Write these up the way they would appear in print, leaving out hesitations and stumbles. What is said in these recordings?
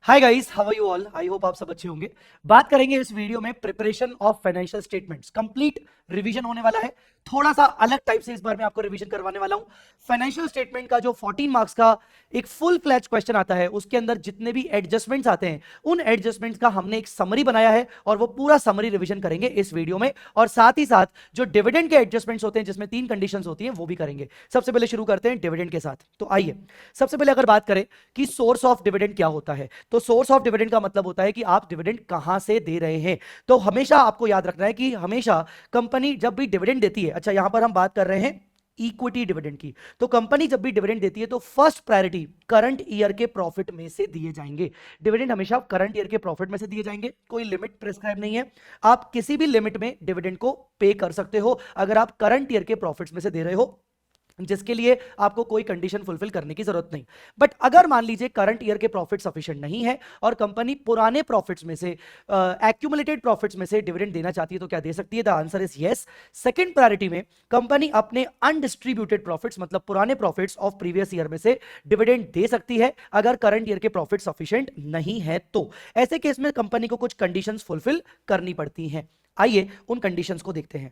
Hi guys, how are you all? I hope आप सब अच्छे होंगे। बात करेंगे इस वीडियो में preparation of financial statements. Complete revision होने वाला है, थोड़ा सा अलग टाइप से इस बार मैं आपको रिवीजन करवाने वाला हूं। फाइनेंशियल स्टेटमेंट का जो 14 मार्क्स का एक फुल फ्लैज क्वेश्चन आता है, उसके अंदर जितने भी एडजस्टमेंट्स आते हैं उन एडजस्टमेंट्स का हमने एक समरी बनाया है और वो पूरा समरी रिवीजन करेंगे इस वीडियो में। और साथ ही साथ जो डिविडेंड के एडजस्टमेंट्स होते हैं जिसमें 3 कंडीशंस होती हैं वो भी करेंगे। सबसे पहले शुरू करते हैं डिविडेंड के साथ। तो आइए सबसे पहले अगर बात करें कि सोर्स ऑफ डिविडेंड क्या होता है, तो सोर्स ऑफ डिविडेंड का मतलब होता है कि आप डिविडेंड कहां से दे रहे हैं। तो हमेशा आपको याद रखना है कि हमेशा कंपनी जब भी डिविडेंड देती है, अच्छा यहां पर हम बात कर रहे हैं इक्विटी डिविडेंड की, तो कंपनी जब भी डिविडेंड देती है तो फर्स्ट प्रायोरिटी करंट ईयर के प्रॉफिट में से दिए जाएंगे। डिविडेंड हमेशा करंट ईयर के प्रॉफिट में से दिए जाएंगे, कोई लिमिट प्रिस्क्राइब नहीं है। आप किसी भी लिमिट में डिविडेंड को पे कर सकते हो अगर आप करंट ईयर के प्रॉफिट्स में से दे रहे हो, जिसके लिए आपको कोई कंडीशन फुलफिल करने की जरूरत नहीं। बट अगर मान लीजिए करंट ईयर के प्रॉफिट सफिशिएंट नहीं है और कंपनी पुराने प्रॉफिट्स में से एक्यूमुलेटेड प्रॉफिट्स में से डिविडेंड देना चाहती है तो क्या दे सकती है? The answer is yes. Second priority में कंपनी अपने अनडिस्ट्रीब्यूटेड प्रॉफिट्स मतलब पुराने प्रॉफिट्स ऑफ प्रीवियस ईयर में से डिविडेंड दे सकती है अगर करंट ईयर के प्रॉफिट सफिशिएंट नहीं है तो। ऐसे केस में कंपनी को कुछ कंडीशंस फुलफिल करनी पड़ती हैं। आइए उन कंडीशंस को देखते हैं।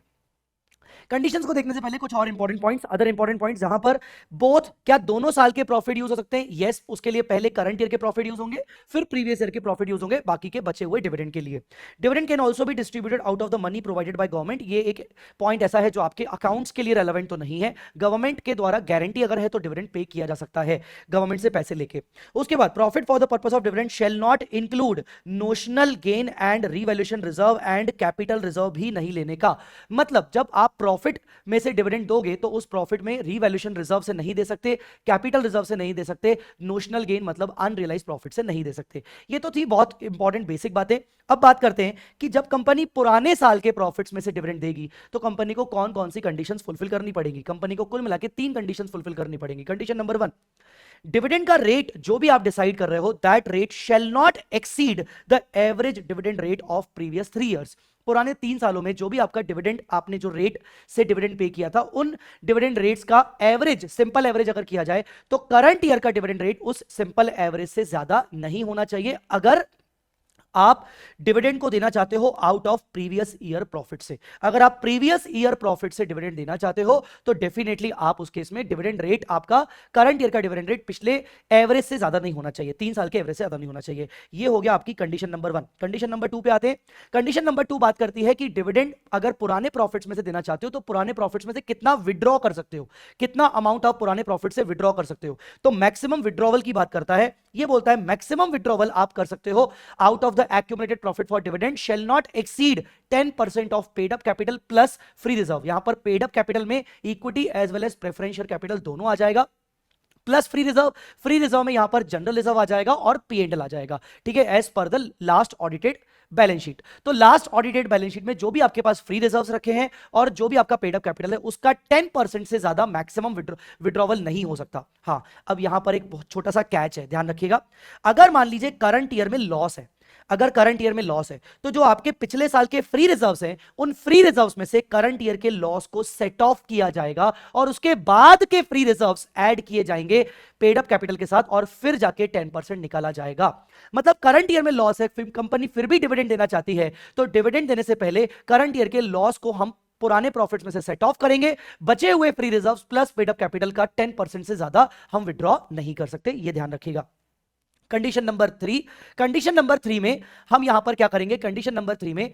कंडीशंस को देखने से पहले कुछ और important points, other important points, जहां पर बोथ क्या दोनों साल के प्रॉफिट यूज हो सकते हैं? यस, उसके लिए पहले करंट ईयर के प्रॉफिट यूज होंगे, फिर प्रीवियस ईयर के प्रॉफिट यूज होंगे बाकी के बचे हुए डिविडेंड के लिए। Dividend can also be distributed out of the money provided by government. ये एक पॉइंट ऐसा है जो आपके अकाउंट्स के लिए रेलेवेंट तो नहीं है। गवर्नमेंट के द्वारा गारंटी अगर है तो डिविडेंड पे किया जा सकता है गवर्नमेंट से पैसे लेके। उसके बाद profit for the purpose of dividend shall not include notional gain and revaluation reserve and capital reserve भी नहीं लेने का। मतलब जब आप प्रॉफिट में से डिविडेंड दोगे तो उस प्रॉफिट में रीवैल्यूएशन रिजर्व से नहीं दे सकते, कैपिटल रिजर्व से नहीं दे सकते, नोशनल गेन मतलब अनरियलाइज्ड प्रॉफिट से नहीं दे सकते। ये तो थी बहुत इंपॉर्टेंट बेसिक बातें। अब बात करते हैं कि जब कंपनी पुराने साल के प्रॉफिट्स में से डिविडेंड देगी तो कंपनी को कौन कौन सी कंडीशंस फुलफिल करनी पड़ेगी। कंपनी को कुल मिला के 3 कंडीशंस फुलफिल करनी पड़ेगी। कंडीशन नंबर 1, डिविडेंड का रेट जो भी आप डिसाइड कर रहे हो that rate shell not exceed the average dividend rate of previous 3 years. पुराने 3 सालों में जो भी आपका डिविडेंड आपने जो रेट से डिविडेंड पे किया था उन डिविडेंड रेट्स का एवरेज, सिंपल एवरेज अगर किया जाए तो करंट ईयर का डिविडेंड रेट उस सिंपल एवरेज से ज्यादा नहीं होना चाहिए अगर आप डिविडेंड को देना चाहते हो out of previous year profit से। अगर आप प्रीवियस ईयर प्रॉफिट से डिविडेंड देना चाहते हो तो डेफिनेटली आप उस केस में डिविडेंड रेट आपका करंट ईयर का डिविडेंड रेट पिछले एवरेज से ज्यादा नहीं होना चाहिए, 3 साल के एवरेज से ज्यादा नहीं होना चाहिए। ये हो गया आपकी कंडीशन नंबर 1। कंडीशन नंबर 2 पे आते हैं। कंडीशन नंबर 2 बात करती है कि डिविडेंड अगर पुराने प्रॉफिट्स में से देना चाहते हो तो पुराने प्रॉफिट्स में से कितना विड्रॉ कर सकते हो, कितना अमाउंट आप पुराने प्रॉफिट से विड्रॉ कर सकते हो। तो मैक्सिमम विड्रॉवल की बात करता है। ये बोलता है मैक्सिमम विड्रॉवल आप कर सकते हो out of the accumulated profit for dividend shall not exceed 10% of paid up capital plus free reserve. यहां पर पेड अप कैपिटल में equity as well as preferential capital दोनों आ जाएगा, plus free reserve. Free reserve में यहां पर general reserve आ जाएगा और पीएनएल आ जाएगा, ठीक है, as per the last audited balance sheet. तो लास्ट ऑडिटेड बैलेंस शीट में जो भी आपके पास फ्री रिजर्व्स रखे हैं और जो भी आपका पेड अप कैपिटल है उसका 10% से ज्यादा मैक्सिमम विड्रॉवल नहीं हो सकता। हाँ, अब यहां पर एक बहुत छोटा सा कैच है, ध्यान रखिएगा। अगर मान लीजिए करंट ईयर में लॉस है, अगर करंट ईयर में लॉस है तो जो आपके पिछले साल के फ्री रिजर्व्स हैं उन फ्री रिजर्व्स में से करंट ईयर के लॉस को सेट ऑफ किया जाएगा और उसके बाद के फ्री रिजर्व्स ऐड किए जाएंगे पेड अप कैपिटल के साथ और फिर जाके 10% निकाला जाएगा। मतलब करंट ईयर में लॉस है, कंपनी फिर भी डिविडेंड देना चाहती है तो डिविडेंड देने से पहले करंट ईयर के लॉस को हम पुराने प्रॉफिट्स में से सेट ऑफ करेंगे, बचे हुए free reserves plus paid up capital का 10% से ज्यादा हम विड्रॉ नहीं कर सकते, यह ध्यान रखिएगा। कंडीशन नंबर 3, कंडीशन नंबर 3 में हम यहां पर क्या करेंगे? कंडीशन नंबर 3 में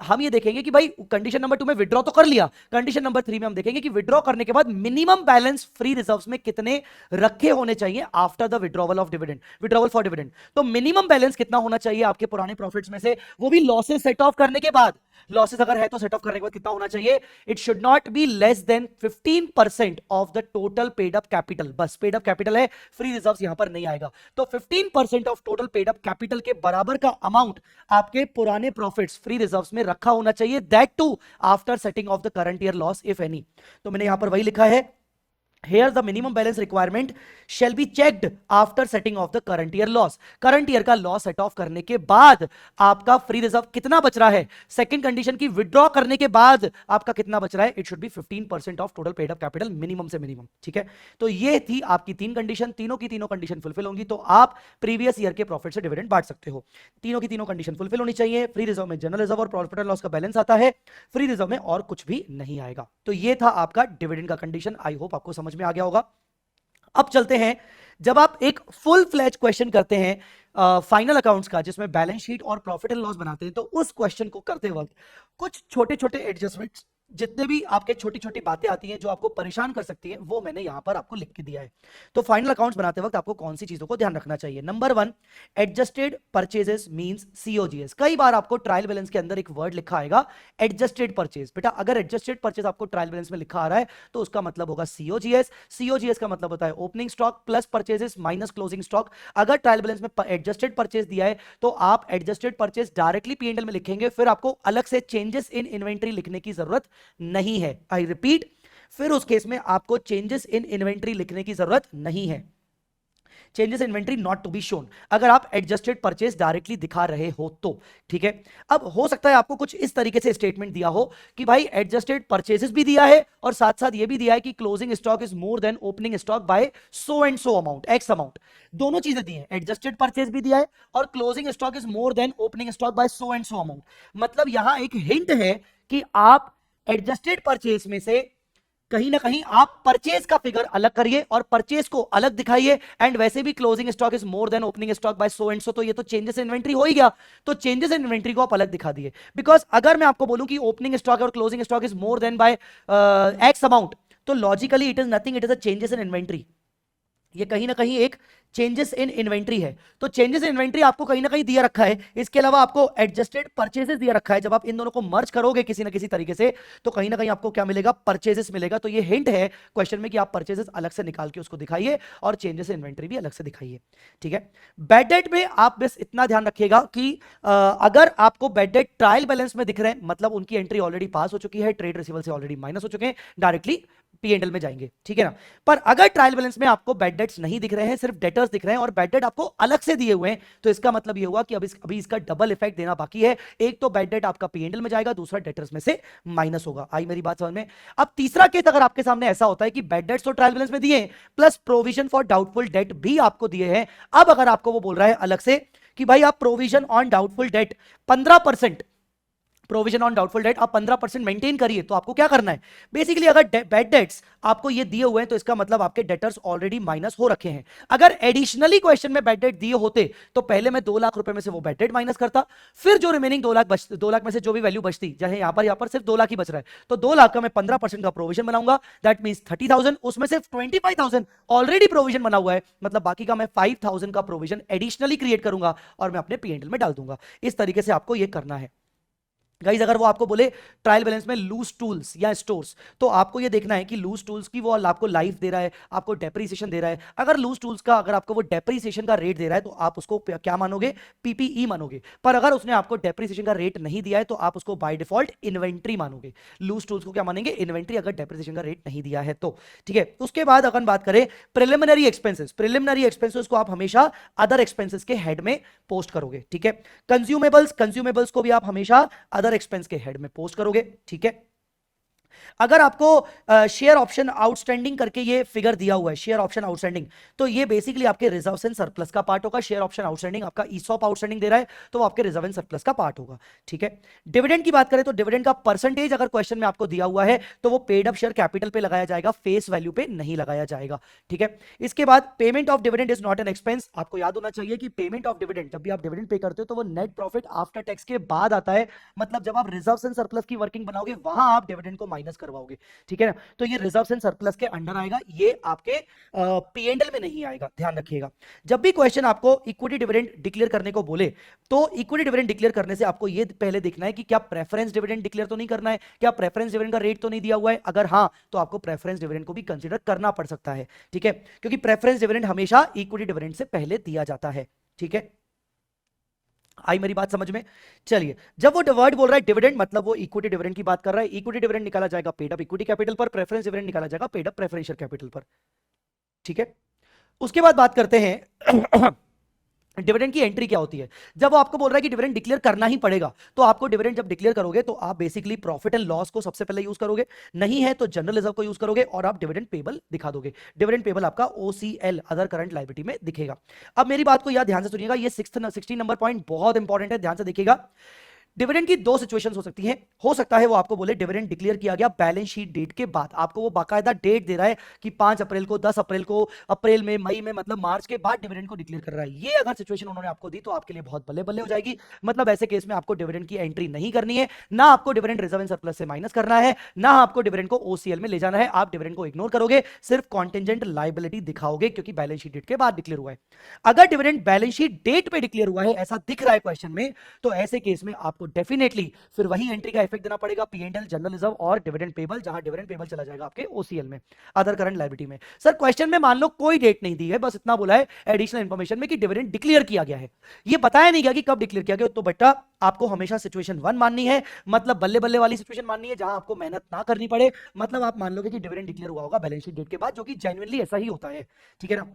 हम ये देखेंगे कि भाई कंडीशन नंबर 2 में विड्रॉ तो कर लिया, कंडीशन नंबर 3 में हम देखेंगे कि विड्रॉ करने के बाद मिनिमम बैलेंस फ्री रिजर्व्स में कितने रखे होने चाहिए after the withdrawal of dividend, withdrawal for dividend. तो मिनिमम बैलेंस कितना होना चाहिए आपके पुराने प्रॉफिट्स में से, वो भी लॉसेस सेट ऑफ करने के बाद। लॉसेस अगर है तो सेट ऑफ करने के बाद कितना होना चाहिए? It should not be less than 15% of the total paid up capital. बस पेड अप कैपिटल है, फ्री रिजर्व्स यहां पर नहीं आएगा। तो 15% of total paid up capital के बराबर का अमाउंट आपके पुराने प्रॉफिट्स फ्री रिजर्व्स में रखा होना चाहिए, that too after setting off the current year loss if any. तो मैंने यहां पर वही लिखा है Here the minimum balance requirement shall be checked after setting off the current year loss. Current year का लॉस सेट ऑफ करने के बाद आपका फ्री रिजर्व कितना बच रहा है, सेकंड कंडीशन की विड्रॉ करने के बाद आपका कितना बच रहा है, it should be 15% of total paid up capital, minimum से मिनिमम। ठीक है, तो ये थी आपकी तीन कंडीशन, तीनों की तीनों कंडीशन फुलफिल होंगी तो आप प्रीवियस ईयर के प्रॉफिट से डिविडेंड बांट सकते हो। तीनों की तीनों कंडीशन फुलफिल होनी चाहिए, फ्री रिजर्व में जनरल रिजर्व और प्रॉफिट एंड लॉस का बैलेंस आता है, फ्री रिजर्व में और कुछ भी नहीं आएगा। तो ये था आपका डिविडेंड का कंडीशन, आई होप आपको समझ में आ गया होगा। अब चलते हैं, जब आप एक फुल फ्लैज क्वेश्चन करते हैं फाइनल अकाउंट्स का, जिसमें बैलेंस शीट और प्रॉफिट एंड लॉस बनाते हैं, तो उस क्वेश्चन को करते वक्त कुछ छोटे छोटे एडजस्टमेंट्स, जितने भी आपके छोटी छोटी बातें आती हैं जो आपको परेशान कर सकती हैं, वो मैंने यहां पर आपको लिख के दिया है। तो फाइनल अकाउंट्स बनाते वक्त आपको कौन सी चीजों को ध्यान रखना चाहिए। Number 1, adjusted purchases means COGS. कई बार आपको ट्रायल बैलेंस के अंदर एक वर्ड लिखा आएगा एडजस्टेड परचेज। बेटा अगर एडजस्टेड परचेज आपको ट्रायल बैलेंस में लिखा आ रहा है तो उसका मतलब होगा सीओजीएस। सीओजीएस का मतलब होता है opening stock plus purchases minus closing stock. अगर ट्रायल बैलेंस में एडजस्टेड परचेज दिया है तो आप एडजस्टेड परचेज डायरेक्टली पीएनएल में लिखेंगे, फिर आपको अलग से चेंजेस इन इन्वेंट्री लिखने की जरूरत नहीं है। आई रिपीट, फिर उस केस में आपको चेंजेस इन इन्वेंट्री लिखने की जरूरत नहीं है। Changes inventory not to be shown, अगर आप एडजस्टेड परचेज डायरेक्टली दिखा रहे हो तो। ठीक है, अब हो सकता है आपको कुछ इस तरीके से स्टेटमेंट दिया हो कि भाई एडजस्टेड परचेजेस भी दिया है और साथ साथ ये भी दिया है कि closing stock is more than opening stock by so and so amount, x amount. दोनों चीजें दी है, एडजस्टेड परचेज भी दिया है और closing stock is more than opening stock by so and so amount. मतलब यहां एक हिंट है कि आप एडजस्टेड परचेज में से कहीं ना कहीं आप परचेज का फिगर अलग करिए और परचेज को अलग दिखाइए, एंड वैसे भी closing stock is more than opening stock by so and so, तो ये तो चेंजेस इन इन्वेंट्री हो ही गया। तो चेंजेस इन इन्वेंट्री को आप अलग दिखा दिए, बिकॉज अगर मैं आपको बोलूं कि ओपनिंग स्टॉक और closing stock is more than by X amount, तो logically it is nothing, it is a changes in inventory. ये कहीं ना कहीं एक चेंजेस इन इन्वेंट्री है। तो चेंजेस इन इन्वेंट्री आपको कहीं ना कहीं दिया रखा है, इसके अलावा आपको एडजस्टेड परचेजेस दिया रखा है। जब आप इन दोनों को मर्ज करोगे किसी ना किसी तरीके से तो कहीं ना कहीं आपको क्या मिलेगा, परचेजेस मिलेगा। तो ये हिंट है क्वेश्चन में कि आप परचेजेस अलग से निकाल के उसको दिखाइए और चेंजेस इन इन्वेंट्री भी अलग से दिखाइए। ठीक है, बैड डेट में आप बस इतना ध्यान रखिएगा कि अगर आपको बैड डेट ट्रायल बैलेंस में दिख रहे हैं, मतलब उनकी एंट्री ऑलरेडी पास हो चुकी है, ट्रेड रिसीवल से ऑलरेडी माइनस हो चुके हैं, डायरेक्टली पीएनएल में जाएंगे। ठीक है ना, पर अगर ट्रायल बैलेंस में आपको बैड डेट्स नहीं दिख रहे हैं, सिर्फ डेटर्स दिख रहे हैं और बैड डेट आपको अलग से दिए हुए हैं, तो इसका मतलब ये हुआ कि अभी इसका डबल इफेक्ट देना बाकी है। एक तो बैड डेट आपका पीएनएल में जाएगा, दूसरा डेटर्स में से माइनस होगा। आई मेरी बात समझ में। अब तीसरा केस अगर आपके सामने ऐसा होता है कि बैड डेट्स तो ट्रायल बैलेंस में दिए plus provision for doubtful debt भी आपको दिए हैं, अब अगर आपको वो बोल रहा है अलग से कि भाई आप provision on doubtful debt 15%, provision on doubtful debt आप 15% मेंटेन करिए, तो आपको क्या करना है, बेसिकली अगर बैड डेट्स आपको ये दिए हुए हैं तो इसका मतलब आपके डेटर्स ऑलरेडी माइनस हो रखे हैं। अगर एडिशनली क्वेश्चन में बैड डेट दिए होते तो पहले मैं 2 लाख रुपए में से वो बैड डेट माइनस करता, फिर जो रिमेनिंग 2 लाख में से जो भी वैल्यू बचती, चाहे यहां पर सिर्फ 2 लाख ही बच रहा है, तो 2 लाख का मैं 15% का प्रोविजन बनाऊंगा, दैट मींस 30,000, उसमें सिर्फ 25,000 ऑलरेडी प्रोविजन बना हुआ है, मतलब बाकी का मैं 5,000 का प्रोविजन एडिशनली क्रिएट करूंगा और मैं अपने पीएनएल में डाल दूंगा। इस तरीके से आपको ये करना है। गाइस अगर वो आपको बोले ट्रायल बैलेंस में लूज टूल्स या स्टोर्स, तो आपको ये देखना है कि लूज टूल्स की वो आपको लाइफ दे रहा है, आपको डेप्रीसिएशन दे रहा है। अगर लूज टूल्स का अगर आपको वो डेप्रीसिएशन का रेट दे रहा है तो आप उसको क्या मानोगे, पीपीई मानोगे। पर अगर उसने आपको डेप्रीसिएशन का रेट नहीं दिया है तो आप उसको बाय डिफॉल्ट इन्वेंट्री मानोगे। लूज टूल्स को क्या मानेंगे, इन्वेंट्री, अगर डेप्रीसिएशन का रेट नहीं दिया है तो। ठीक है, उसके बाद अगर बात करें प्रिलिमिनरी एक्सपेंसेस, प्रिलिमिनरी एक्सपेंसेस को आप हमेशा अदर एक्सपेंसेस के हेड में पोस्ट करोगे। ठीक है, कंज्यूमेबल्स को भी आप हमेशा अदर एक्सपेंस के हेड में पोस्ट करोगे। ठीक है, अगर आपको शेयर ऑप्शन आउटस्टैंडिंग करके ये फिगर दिया हुआ है, शेयर ऑप्शन आउटस्टैंडिंग, तो ये बेसिकली आपके रिजर्व एंड सरप्लस का पार्ट होगा। शेयर ऑप्शन आउटस्टैंडिंग आपका ईसॉप आउटस्टैंडिंग दे रहा है तो वो आपके रिजर्व एंड सरप्लस का पार्ट होगा। ठीक है, डिविडेंड की बात करें तो डिविडेंड का परसेंटेज अगर क्वेश्चन में आपको दिया हुआ है तो वो पेड अप शेयर कैपिटल पे लगाया जाएगा, फेस वैल्यू पे नहीं लगाया जाएगा। ठीक है, इसके बाद payment of dividend is not an expense. आपको याद होना चाहिए कि पेमेंट ऑफ डिविडेंड, जब भी आप डिविडेंड पे करते हो तो वो नेट प्रॉफिट आफ्टर टैक्स के बाद आता है, मतलब जब आप रिजर्व एंड सरप्लस की वर्किंग बनाओगे वहां आप डिविडेंड को माइनस करवाओगे। ठीक है ना, तो ये रिजर्व एंड सरप्लस के अंडर आएगा, ये आपके पीएनएल में नहीं आएगा, ध्यान रखिएगा। जब भी क्वेश्चन आपको इक्विटी डिविडेंड डिक्लेयर करने को बोले तो इक्विटी डिविडेंड डिक्लेयर करने से आपको ये पहले देखना है कि क्या प्रेफरेंस डिविडेंड डिक्लेयर तो नहीं करना है, क्या प्रेफरेंस डिविडेंड का रेट तो नहीं दिया हुआ है। अगर हाँ तो आपको प्रेफरेंस डिविडेंड को भी कंसीडर करना पड़ सकता है। ठीक है, क्योंकि प्रेफरेंस डिविडेंड हमेशा इक्विटी डिविडेंड से पहले दिया जाता है। ठीक है, आई मेरी बात समझ में? चलिए, जब वो वर्ड बोल रहा है डिविडेंड, मतलब वो इक्विटी डिविडेंड की बात कर रहा है। इक्विटी डिविडेंड निकाला जाएगा पेड अप इक्विटी कैपिटल पर, प्रेफरेंस डिविडेंड निकाला जाएगा पेड अप प्रेफरेंशियल कैपिटल पर। ठीक है, उसके बाद बात करते हैं डिविडेंड की एंट्री क्या होती है। जब वो आपको बोल रहा है कि डिविडेंड डिक्लेयर करना ही पड़ेगा, तो आपको डिविडेंड जब डिक्लेयर करोगे तो आप बेसिकली प्रॉफिट एंड लॉस को सबसे पहले यूज करोगे, नहीं है तो जनरल रिजर्व को यूज करोगे और आप डिविडेंड पेबल दिखा दोगे। डिविडेंड पेबल आपका OCL अदर करंट लायबिलिटी में दिखेगा। अब मेरी बात को यार ध्यान से सुनिएगा, ये 16 नंबर पॉइंट बहुत इंपॉर्टेंट है, ध्यान से देखिएगा। डिविडेंड की दो सिचुएशंस हो सकती हैं। हो सकता है वो आपको बोले डिविडेंड डिक्लेयर किया गया बैलेंस शीट डेट के बाद, आपको वो बाकायदा डेट दे रहा है कि 5 अप्रैल को, 10 अप्रैल को, अप्रैल में, मई में, मतलब मार्च के बाद डिविडेंड को डिक्लेयर कर रहा है। ये अगर सिचुएशन उन्होंने आपको दी तो आपके लिए बहुत बल्ले बल्ले हो जाएगी। मतलब ऐसे केस में आपको डिविडेंड की एंट्री नहीं करनी है, ना आपको डिविडेंड रिजर्व एंड सरप्लस से माइनस करना है, ना आपको डिविडेंड को OCL में ले जाना है। आप डिविडेंड को इग्नोर करोगे, सिर्फ कॉन्टिजेंट लायबिलिटी दिखाओगे क्योंकि बैलेंस शीट डेट के बाद डिक्लेयर हुआ है। अगर डिविडेंड बैलेंस शीट डेट पे डिक्लेयर हुआ है ऐसा दिख रहा है क्वेश्चन में, तो ऐसे केस में आपको डेफिनेटली फिर वही एंट्री का इफेक्ट देना पड़ेगा, P&L, जनरल रिजर्व और डिविडेंड पेबल, जहां डिविडेंड पेबल चला जाएगा आपके OCL में, अदर करंट लायबिलिटी में। सर क्वेश्चन में मान लो कोई डेट नहीं दी है, बस इतना बोला है एडिशनल इंफॉर्मेशन में कि डिविडेंड डिक्लेयर किया गया है, ये बताया नहीं गया कि कब डिक्लेयर किया गया। तो बेटा आपको हमेशा सिचुएशन 1 माननी है, मतलब बल्ले बल्ले वाली सिचुएशन माननी है, जहां आपको मेहनत ना करनी पड़े। मतलब आप मान लोगे कि डिविडेंड डिक्लेयर हुआ होगा बैलेंस शीट डेट के बाद, जो कि जेन्युइनली ऐसा ही होता है। ठीक है ना।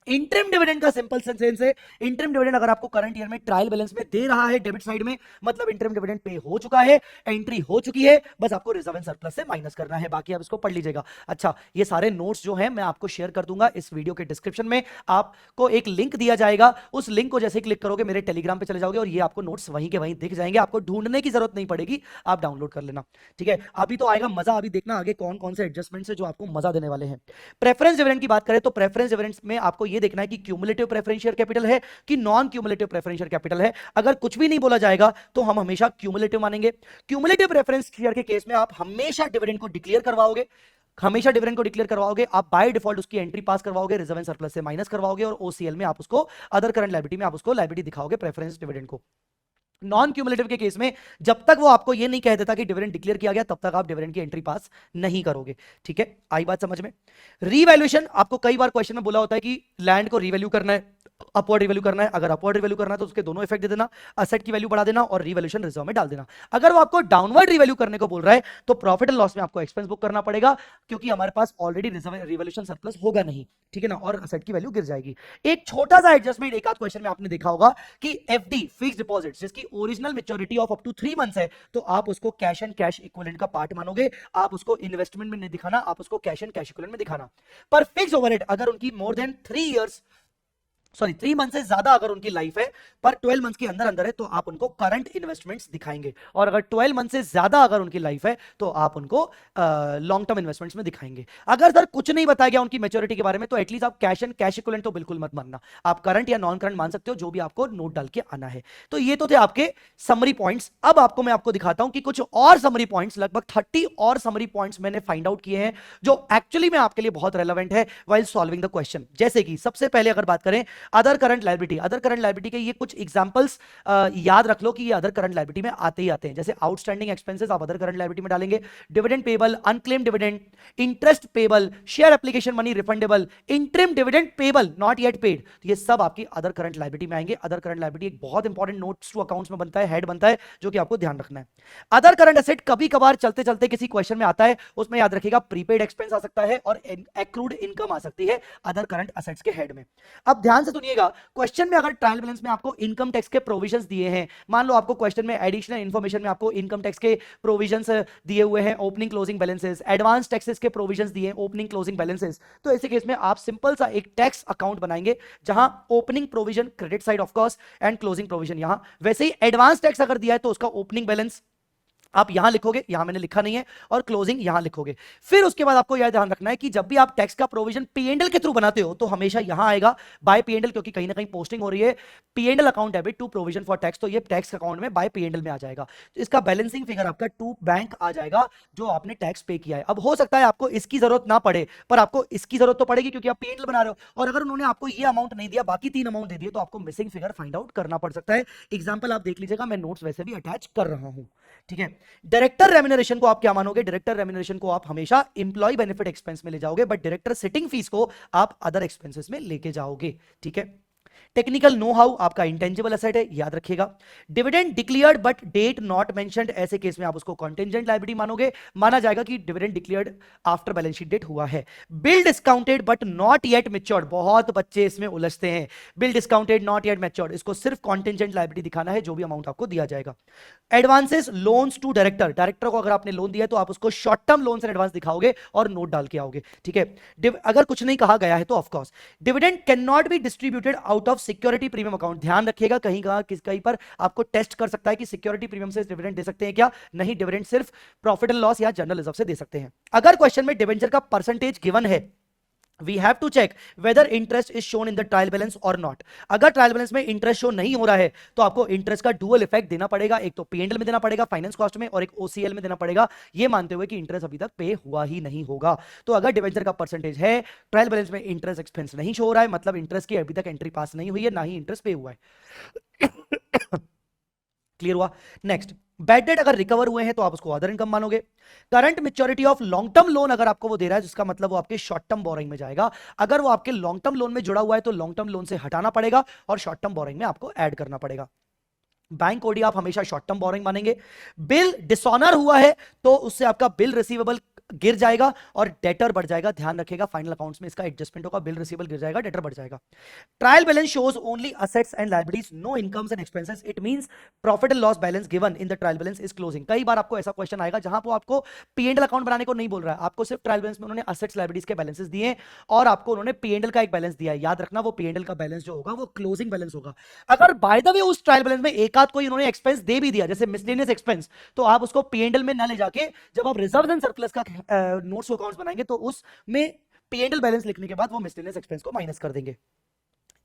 इंटरिम डिविडेंड का सिंपल सेंस है, इंटरिम डिविडेंड अगर आपको करंट ईयर में ट्रायल बैलेंस में दे रहा है डेबिट साइड में, मतलब इंटरिम डिविडेंड पे हो चुका है, एंट्री हो चुकी है, बस आपको रिजर्व एंड सरप्लस से माइनस करना है, बाकी आप इसको पढ़ लीजिएगा। अच्छा, ये सारे नोट्स जो हैं मैं आपको शेयर कर दूंगा इस वीडियो के डिस्क्रिप्शन में, आपको एक लिंक दिया जाएगा, उस लिंक को जैसे क्लिक करोगे मेरे टेलीग्राम पे चले जाओगे और ये आपको नोट्स वहीं के वहीं दिख जाएंगे, आपको ढूंढने की जरूरत नहीं पड़ेगी, आप डाउनलोड कर लेना। ठीक है, अभी तो आएगा मजा, अभी देखना आगे कौन कौन से एडजस्टमेंट है जो आपको मजा देने वाले हैं। प्रेफरेंस डिविडेंड की बात करें तो प्रेफरेंस डिविडेंड में आपको ये देखना है कि क्यूमुलेटिव प्रेफरेंशियल कैपिटल है कि नॉन क्यूमुलेटिव प्रेफरेंशियल कैपिटल है। अगर कुछ भी नहीं बोला जाएगा तो हम हमेशा क्यूमुलेटिव मानेंगे। क्यूमुलेटिव प्रेफरेंस शेयर के केस में आप हमेशा डिविडेंड को डिक्लेयर करवाओगे, हमेशा डिविडेंड को डिक्लेयर करवाओगे, आप बाय डिफॉल्ट उसकी एंट्री पास करवाओगे, रिजर्व एंड सरप्लस से माइनस करवाओगे और OCL में आप उसको, अदर करंट लायबिलिटी में आप उसको लायबिलिटी दिखाओगे प्रेफरेंस डिविडेंड को। नॉन क्यूमुलेटिव के केस में जब तक वो आपको ये नहीं कह देता कि डिविडेंड डिक्लेयर किया गया, तब तक आप डिविडेंड की एंट्री पास नहीं करोगे। ठीक है, आई बात समझ में? रीवैल्यूएशन, आपको कई बार क्वेश्चन में बोला होता है कि लैंड को रीवैल्यू करना है, अपवर्ड रिवैल्यू करना है। अगर अपवर्ड रिवैल्यू करना है तो उसके दोनों इफेक्ट दे देना, असेट की वैल्यू बढ़ा देना और रिवैल्यूएशन रिजर्व में डाल देना। अगर वो आपको डाउनवर्ड रिवैल्यू करने को बोल रहा है तो प्रॉफिट एंड लॉस में आपको एक्सपेंस बुक करना पड़ेगा, क्योंकि हमारे पास ऑलरेडी रिवैल्यूएशन सरप्लस होगा नहीं। ठीक है ना, और असेट की वैल्यू गिर जाएगी। एक छोटा सा एडजस्टमेंट एक आध क्वेश्चन में आपने देखा होगा कि FD फिक्स्ड डिपॉजिट जिसकी original maturity of up to 3 months है, तो आप उसको कैश एंड कैश इक्विवेलेंट का पार्ट मानोगे, आप उसको इन्वेस्टमेंट में नहीं दिखाना, आप उसको कैश एंड कैश इक्विवेलेंट में दिखाना। पर फिक्स्ड ओवरहेड अगर उनकी मोर देन 3 मंथ से ज्यादा अगर उनकी लाइफ है, पर 12 मंथ के अंदर अंदर है, तो आप उनको करंट इन्वेस्टमेंट्स दिखाएंगे, और अगर 12 मंथ से ज्यादा अगर उनकी लाइफ है तो आप उनको लॉन्ग टर्म इन्वेस्टमेंट्स में दिखाएंगे। अगर सर कुछ नहीं बताया गया उनकी मैच्योरिटी के बारे में, तो एटलीस्ट आप कैश एंड कैश इक्विवेलेंट तो बिल्कुल मत मानना, आप करंट या नॉन करंट मान सकते हो, जो भी आपको नोट डाल के आना है। तो ये तो थे आपके समरी पॉइंट्स। अब मैं आपको दिखाता हूं कि कुछ और समरी पॉइंट्स, लगभग 30 और समरी पॉइंट्स मैंने फाइंड आउट किए हैं जो एक्चुअली में आपके लिए बहुत रेलेवेंट है व्हाइल सॉल्विंग द क्वेश्चन। जैसे कि सबसे पहले अगर बात करें other current liability, other current liability के ये कुछ एग्जांपल्स याद रख लो कि ये अदर करंट लायबिलिटी में आते ही आते हैं। जैसे आउटस्टैंडिंग एक्सपेंसेस आप अदर करंट लायबिलिटी में डालेंगे, dividend payable, unclaimed dividend, interest payable, share application money refundable, interim dividend payable not yet paid, ये सब आपकी अदर करंट लायबिलिटी में आएंगे। अदर करंट लायबिलिटी एक बहुत इंपॉर्टेंट नोट्स टू अकाउंट्स में बनता है, हेड बनता है, जो कि आपको ध्यान रखना है। अदर करंट एसेट कभी कभार चलते चलते किसी क्वेश्चन में आता है, उसमें याद रखिएगा प्रीपेड एक्सपेंस आ सकता है और एक्रूड इनकम आ सकती है अदर करंट एसेट्स के हेड में। अब ध्यान से सुनिएगा, क्वेश्चन में अगर ट्रायल बैलेंस में आपको इनकम टैक्स के प्रोविजंस दिए हैं, मान लो आपको क्वेश्चन में एडिशनल इंफॉर्मेशन में आपको इनकम टैक्स के प्रोविजंस दिए हुए हैं, opening closing balances, advance taxes के प्रोविजंस दिए हैं, ओपनिंग क्लोजिंग बैलेंसेस, तो ऐसे केस में आप सिंपल सा एक टैक्स अकाउंट बनाएंगे जहां opening provision credit side of cost and closing provision यहां, वैसे ही एडवांस टैक्स अगर दिया है तो उसका ओपनिंग बैलेंस आप यहां लिखोगे, यहां मैंने लिखा नहीं है, और क्लोजिंग यहां लिखोगे। फिर उसके बाद आपको यह ध्यान रखना है कि जब भी आप टैक्स का प्रोविजन P&L के थ्रू बनाते हो तो हमेशा यहां आएगा बाय P&L, क्योंकि कहीं ना कहीं पोस्टिंग हो रही है P&L account debit to provision for tax, तो ये टैक्स अकाउंट में बाय P&L में आ जाएगा। तो इसका बैलेंसिंग फिगर आपका टू बैंक आ जाएगा जो आपने टैक्स पे किया है। अब हो सकता है आपको इसकी जरूरत ना पड़े, पर आपको इसकी जरूरत तो पड़ेगी क्योंकि आप P&L बना रहे हो, और अगर उन्होंने आपको ये अमाउंट नहीं दिया, बाकी 3 अमाउंट दे दिए, तो आपको मिसिंग फिगर फाइंड आउट करना पड़ सकता है। एग्जाम्पल आप देख लीजिएगा, मैं नोट्स वैसे भी अटैच कर रहा हूं। ठीक है, डायरेक्टर रेम्यूनरेशन को आप क्या मानोगे? डायरेक्टर रेम्यूनरेशन को आप हमेशा एम्प्लॉय बेनिफिट एक्सपेंस में ले जाओगे, बट डायरेक्टर सिटिंग फीस को आप अदर एक्सपेंसेस में लेके जाओगे। ठीक है, टेक्निकल नो हाउ आपका इंटेंजिबल एसेट है, याद रखिएगा। Dividend declared but date not mentioned, ऐसे केस में आप उसको कॉन्टिंजेंट लायबिलिटी मानोगे, माना जाएगा कि dividend declared after balance sheet date हुआ है। Bill discounted but not yet matured, बहुत बच्चे इसमें उलझते हैं। Bill discounted not yet matured, इसको सिर्फ कॉन्टिंजेंट लायबिलिटी दिखाना है, जो भी अमाउंट आपको दिया जाएगा। Advances loans to director, director को अगर आपने लोन दिया है तो आप उसको शॉर्ट टर्म लोन से एडवांस दिखाओगे और नोट डाल के आओगे, ठीक है। अगर कुछ नहीं कहा गया है तो of course dividend can not be distributed out of security premium account, ध्यान रखिएगा, कहीं पर आपको टेस्ट कर सकता है कि सिक्योरिटी प्रीमियम से डिविडेंड दे सकते हैं क्या, नहीं, डिविडेंड सिर्फ प्रॉफिट एंड लॉस या जनरल रिजर्व से दे सकते हैं। अगर क्वेश्चन में डिवेंचर का परसेंटेज गिवन है, we have to check whether interest is shown in the trial balance or not। अगर ट्रायल बैलेंस में इंटरेस्ट शो नहीं हो रहा है तो आपको इंटरेस्ट का डुअल इफेक्ट देना पड़ेगा, एक तो P&L में देना पड़ेगा फाइनेंस कॉस्ट में, और एक OCL में देना पड़ेगा, ये मानते हुए कि इंटरेस्ट अभी तक पे हुआ ही नहीं होगा। तो अगर डिवेंचर का परसेंटेज है, ट्रायल बैलेंस में इंटरेस्ट एक्सपेंस नहीं शो हो रहा है, मतलब इंटरेस्ट की अभी तक एंट्री पास नहीं हुई है, ना ही इंटरेस्ट पे हुआ है। क्लियर हुआ। नेक्स्ट, बैड डेट अगर रिकवर हुए हैं तो आप उसको अदर इनकम मानोगे। Current maturity of long term loan अगर आपको वो दे रहा है, जिसका मतलब वो आपके शॉर्ट टर्म बोरिंग में जाएगा, अगर वो आपके लॉन्ग टर्म लोन में जुड़ा हुआ है तो लॉन्ग टर्म लोन से हटाना पड़ेगा और शॉर्ट टर्म बोरिंग में आपको ऐड करना पड़ेगा। बैंक ओडी आप हमेशा शॉर्ट टर्म बोरिंग मानेंगे। बिल डिसऑनर हुआ है तो उससे आपका बिल रिसीवेबल गिर जाएगा और डेटर बढ़ जाएगा, ध्यान रखिएगा, फाइनल अकाउंट्स में इसका एडजस्टमेंट होगा, बिल रिसीवेबल गिर जाएगा, डेटर बढ़ जाएगा। Trial balance shows only assets and liabilities, no incomes and expenses, it means profit and loss balance given in the trial balance is closing. कई बार आपको ऐसा क्वेश्चन आएगा जहां पर आपको P&L अकाउंट बनाने को नहीं बोल रहा है, आपको सिर्फ ट्रायल बैलेंस में उन्होंने असेट्स लायबिलिटीज के बैलेंसेस दिए और आपको उन्होंने P&L का एक बैलेंस दिया है, याद रखना वो P&L का बैलेंस जो होगा वो क्लोजिंग बैलेंस होगा। अगर बाय द वे उस ट्रायल बैलेंस में एक आध कोई उन्होंने एक्सपेंस दे भी दिया, जैसे मिसलेनियस एक्सपेंस, तो आप उसको P&L में ना ले जाके जब आप रिजर्व्स एंड सरप्लस का नोट्स अकाउंट्स बनाएंगे तो उसमें P&L बैलेंस लिखने के बाद वो मिसलेनियस एक्सपेंस को माइनस कर देंगे।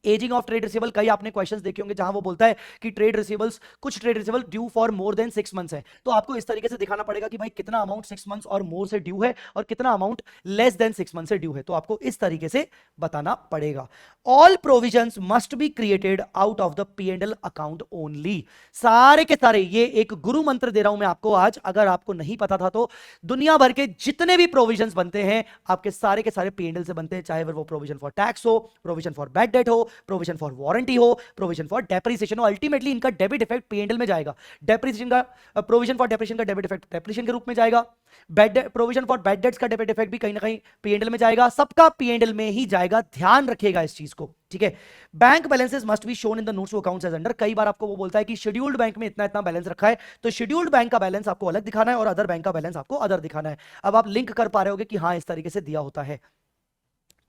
एजिंग ऑफ ट्रेड रिसीवेबल, कई आपने क्वेश्चंस देखे होंगे जहां वो बोलता है कि ट्रेड रिसीवेबल्स, कुछ trade receivable due for more than 6 months है, तो आपको इस तरीके से दिखाना पड़ेगा कि भाई कितना अमाउंट 6 मंथ्स और मोर से ड्यू है और कितना अमाउंट लेस देन 6 मंथ से ड्यू है, तो आपको इस तरीके से बताना पड़ेगा। All provisions must be created out of the P&L account only, सारे के सारे, ये एक गुरु मंत्र दे रहा हूं मैं आपको आज, अगर आपको नहीं पता था तो दुनिया भर के जितने भी प्रोविजंस बनते हैं आपके सारे के सारे P&L से बनते हैं, चाहे वो प्रोविजन फॉर टैक्स हो, प्रोविजन फॉर बैड डेट हो, प्रोविजन फॉर वारंटी हो, प्रोविजन फॉर डेप्रिसिएशन हो, अल्टीमेटली इनका डेबिट इफेक्ट P&L में जाएगा। डेप्रिसिएशन का, प्रोविजन फॉर डेप्रिसिएशन का डेबिट इफेक्ट डेप्रिसिएशन के रूप में जाएगा, प्रोविजन फॉर बैड डेट्स का डेबिट इफेक्ट भी कहीं ना कहीं P&L में जाएगा, सबका P&L में ही जाएगा, ध्यान रखिएगा इस चीज को, ठीक है। Bank balances must be shown in the notes to accounts as under, कई बार आपको वो बोलता है कि शेड्यूल्ड बैंक में इतना इतना बैलेंस रखा है, तो शेड्यूल्ड बैंक का बैलेंस आपको अलग दिखाना है और अदर बैंक का बैलेंस आपको अदर दिखाना है। अब आप लिंक कर पा रहे होगे कि हाँ इस तरीके से दिया होता है,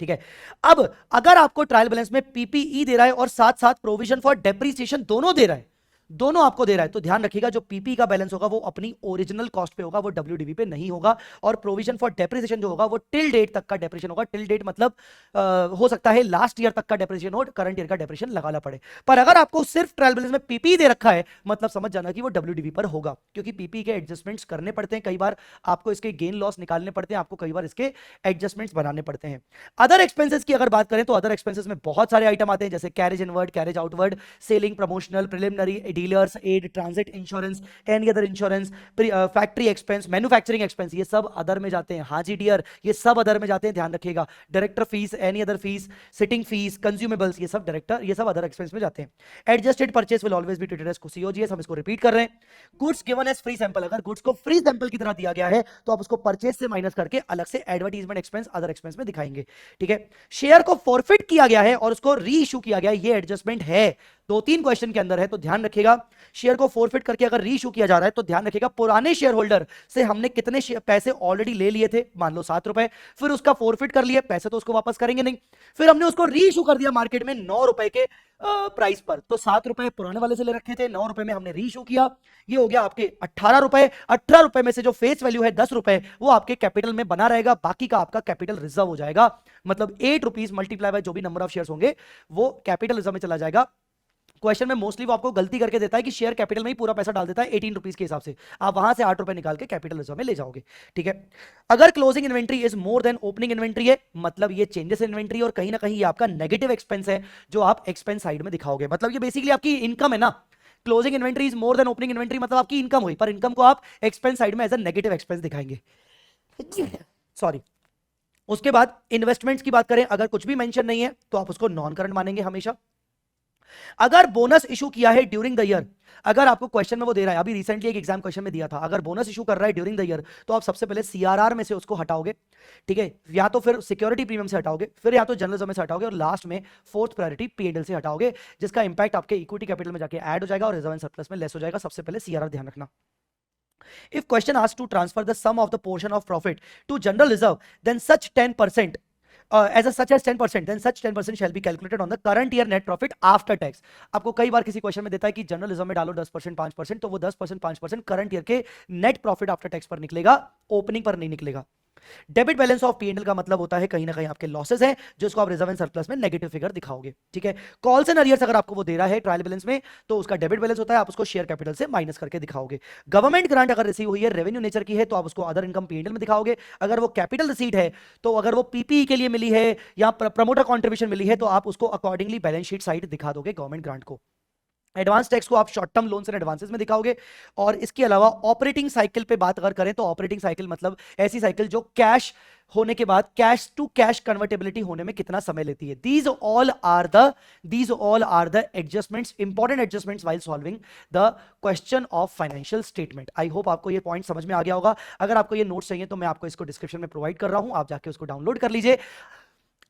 ठीक है। अब अगर आपको ट्रायल बैलेंस में PPE दे रहा है और साथ साथ प्रोविजन फॉर डेप्रिसिएशन दोनों दे रहा है, दोनों आपको दे रहा है, तो ध्यान रखिएगा जो पीपी का बैलेंस होगा वो अपनी ओरिजिनल कॉस्ट पे होगा, वो WDV पे नहीं होगा, और प्रोविजन फॉर डेप्रिसिएशन जो होगा वो टिल डेट तक का डेप्रिसिएशन होगा। टिल डेट मतलब हो सकता है लास्ट ईयर तक का डेप्रिसिएशन हो, करंट ईयर का डेप्रिसिएशन लगाना पड़े, पर अगर आपको सिर्फ ट्रायल बैलेंस में पीपी दे रखा है मतलब समझ जाना कि वो WDV पर होगा, क्योंकि पीपी के एडजस्टमेंट्स करने पड़ते हैं, कई बार आपको इसके गेन लॉस निकालने पड़ते हैं, आपको कई बार इसके एडजस्टमेंट्स बनाने पड़ते हैं। अदर एक्सपेंसेस की अगर बात करें तो अदर एक्सपेंसेस में बहुत सारे आइटम आते हैं, जैसे carriage inward, carriage outward, selling, promotional, preliminary, dealers aid, transit insurance, any other insurance, factory expense, manufacturing expense, ये सब अदर में जाते हैं। हाँ जी डियर, ये सब अदर में जाते हैं, ध्यान रखिएगा। Director fees, any other fees, sitting fees, consumables, ये सब डायरेक्टर, ये सब अदर एक्सपेंस में जाते हैं। Adjusted purchase will always be treated as COGS, हम इसको रिपीट कर रहे हैं। Goods given as free sample, अगर गुड्स को फ्री सैंपल की तरह दिया गया है तो आप उसको परचेस से माइनस करके अलग से एडवर्टाइजमेंट एक्सपेंस, अदर एक्सपेंस में दिखाएंगे, ठीक है। शेयर को फॉरफिट किया गया है और उसको री इशू किया गया है, ये एडजस्टमेंट है, 2-3 क्वेश्चन के अंदर है, तो ध्यान रखिएगा। शेयर को फॉरफिट करके अगर री इशू किया जा रहा है तो ध्यान रखिएगा पुराने शेयर होल्डर से हमने कितने पैसे ऑलरेडी ले लिए थे, मान लो 7 रुपए, फिर उसका फॉरफिट कर लिए, पैसे तो उसको वापस करेंगे नहीं, फिर हमने उसको री इशू कर दिया मार्केट में 9 रुपए के प्राइस पर, तो 7 रुपए पुराने वाले से ले रखे थे, 9 रुपए में हमने री इशू किया, ये हो गया आपके 18 रुपए। 18 रुपए में से जो फेस वैल्यू है 10 रुपए वो आपके कैपिटल में बना रहेगा, बाकी का आपका कैपिटल रिजर्व हो जाएगा, मतलब 8 रुपीज मल्टीप्लाई बाय जो भी नंबर ऑफ शेयर्स होंगे वो कैपिटल रिजर्व में चला जाएगा। क्वेश्चन में मोस्टली वो आपको गलती करके देता है कि शेयर कैपिटल में ही पूरा पैसा डाल देता है 18 रुपीज के हिसाब से, आप वहां से 8 रुपए निकाल के कैपिटल रिजर्व में ले जाओगे, ठीक है। अगर closing inventory is more than opening inventory है, मतलब ये चेंजेस इन्वेंट्री और कहीं ना कहीं ये आपका नेगेटिव एक्सपेंस है जो आप एक्सपेंस साइड में दिखाओगे, मतलब ये बेसिकली आपकी इनकम है ना। Closing inventory is more than opening inventory मतलब आपकी इनकम हुई, पर इनकम को आप एक्सपेंस साइड में एज अ नेगेटिव एक्सपेंस दिखाएंगे, सॉरी। उसके बाद इन्वेस्टमेंट्स की बात करें, अगर कुछ भी मेंशन नहीं है तो आप उसको नॉन करंट मानेंगे हमेशा। अगर बोनस इशू किया है ड्यूरिंग द ईयर, अगर आपको क्वेश्चन में वो दे रहा है, अभी रिसेंटली एक एग्जाम क्वेश्चन में दिया था, अगर बोनस इशू कर रहा है ड्यूरिंग द ईयर, तो आप सबसे पहले सीआरआर में से उसको हटाओगे, ठीक है, या तो फिर सिक्योरिटी प्रीमियम से हटाओगे, फिर या तो जनरल में से हटाओगे, और लास्ट में फोर्थ प्रायोरिटी पीएनएल से हटाओगे, जिसका इंपैक्ट आपके इक्विटी कैपिटल में जाके ऐड हो जाएगा और रिजर्व एंड सरप्लस में लेस हो जाएगा। सबसे पहले सीआरआर ध्यान रखना। If question asks to transfer the sum of the portion of profit to general reserve, then such 10% such as 10%, then such 10% shall be calculated on the current year net profit after tax। आपको कई बार किसी question में देता है कि general reserve में डालो 10% 5%, तो वो 10% 5% करंट ईयर के नेट प्रॉफिट आफ्टर टैक्स पर निकलेगा, ओपनिंग पर नहीं निकलेगा। डेबिट बैलेंस ऑफ पीएनएल का मतलब होता है कहीं ना कहीं आपके लॉसेस हैं, जिसको आप रिजर्व एंड सरप्लस में नेगेटिव फिगर दिखाओगे, ठीक है। कॉल्स एंड अरियर्स अगर आपको वो दे रहा है ट्रायल बैलेंस में, तो उसका डेबिट बैलेंस होता है, आप उसको शेयर कैपिटल से माइनस करके दिखाओगे। गवर्नमेंट ग्रांट अगर रिसीव हुई है, रेवेन्यू नेचर की है, तो आप उसको अदर इनकम पीएनएल में दिखाओगे। अगर वो कैपिटल रिसीट है, तो अगर वो पीपीई के लिए मिली है या प्रमोटर कॉन्ट्रीब्यूशन मिली है, तो आप उसको अकॉर्डिंगली बैलेंस शीट साइड दिखा दोगे गवर्नमेंट ग्रांट को। एडवांस टैक्स को आप short term loans and advances में दिखाओगे। और इसके अलावा ऑपरेटिंग साइकिल पे बात अगर करें, तो ऑपरेटिंग साइकिल मतलब ऐसी साइकिल जो कैश होने के बाद कैश टू कैश कन्वर्टेबिलिटी होने में कितना समय लेती है। These all are the adjustments, important adjustments while solving the question of financial statement. I hope आपको ये पॉइंट समझ में आ गया होगा। अगर आपको ये नोट्स चाहिए तो मैं आपको इसको डिस्क्रिप्शन में प्रोवाइड कर रहा हूं, आप जाके उसको डाउनलोड कर लीजिए।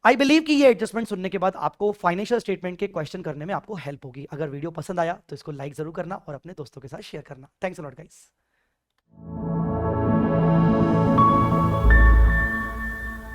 आई बिलीव कि ये एडजस्टमेंट सुनने के बाद आपको फाइनेंशियल स्टेटमेंट के क्वेश्चन करने में आपको हेल्प होगी। अगर वीडियो पसंद आया तो इसको लाइक जरूर करना और अपने दोस्तों के साथ शेयर करना। Thanks a lot guys.